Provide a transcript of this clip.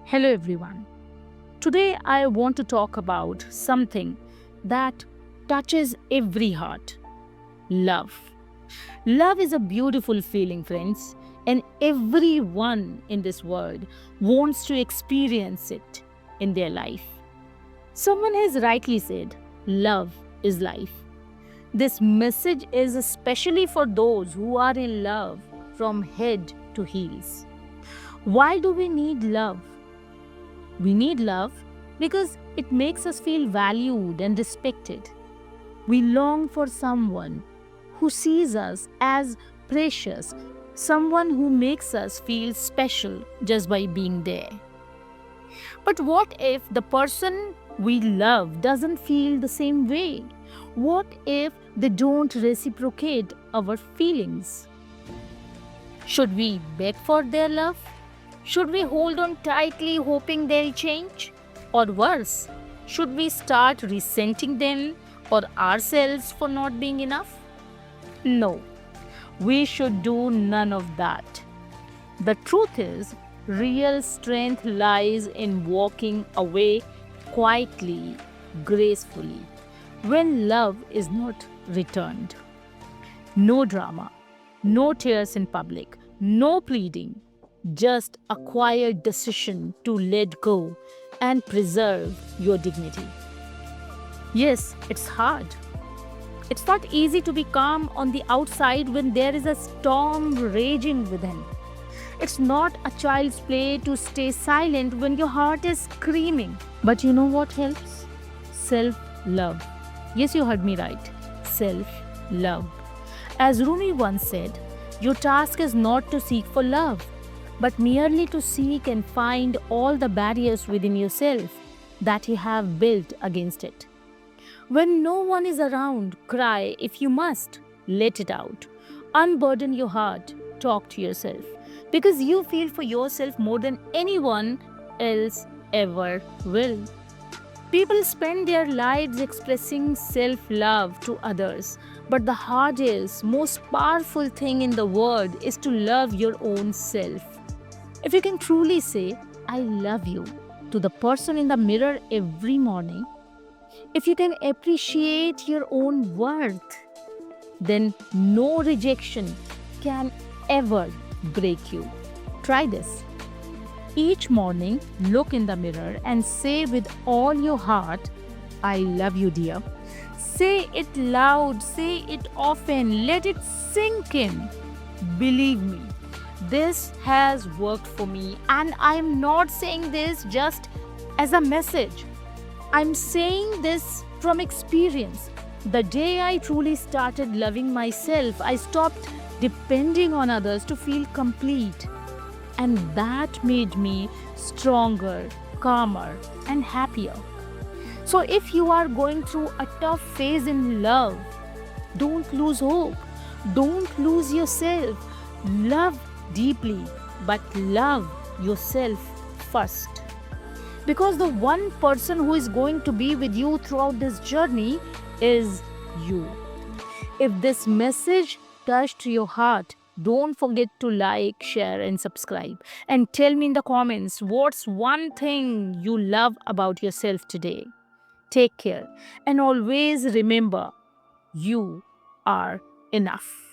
Hello, everyone. Today, I want to talk about something that touches every heart: love. Love is a beautiful feeling, friends, and everyone in this world wants to experience it in their life. Someone has rightly said, love is life. This message is especially for those who are in love from head to heels. Why do we need love? We need love because it makes us feel valued and respected. We long for someone who sees us as precious, someone who makes us feel special just by being there. But what if the person we love doesn't feel the same way? What if they don't reciprocate our feelings? Should we beg for their love? Should we hold on tightly hoping they'll change? Or worse, should we start resenting them or ourselves for not being enough? No, we should do none of that. The truth is, real strength lies in walking away quietly, gracefully, when love is not returned. No drama, no tears in public, no pleading, just a quiet decision to let go and preserve your dignity. Yes, it's hard. It's not easy to be calm on the outside when there is a storm raging within. It's not a child's play to stay silent when your heart is screaming. But you know what helps? Self love. Yes, you heard me right. Self love. As Rumi once said, your task is not to seek for love, but merely to seek and find all the barriers within yourself that you have built against it. When no one is around, cry if you must. Let it out. Unburden your heart. Talk to yourself. Because you feel for yourself more than anyone else ever will. People spend their lives expressing self love to others, but the hardest, most powerful thing in the world is to love your own self. If you can truly say, I love you, to the person in the mirror every morning, if you can appreciate your own worth, then no rejection can ever break you. Try this. Each morning, look in the mirror and say with all your heart, I love you, dear. Say it loud, say it often, let it sink in. Believe me, this has worked for me, and I'm not saying this just as a message. I'm saying this from experience. The day I truly started loving myself, I stopped depending on others to feel complete. And that made me stronger, calmer, and happier. So, if you are going through a tough phase in love, don't lose hope. Don't lose yourself. Love deeply, but love yourself first. Because the one person who is going to be with you throughout this journey is you. If this message touched your heart, don't forget to like, share, and subscribe. And tell me in the comments what's one thing you love about yourself today. Take care and always remember you are enough.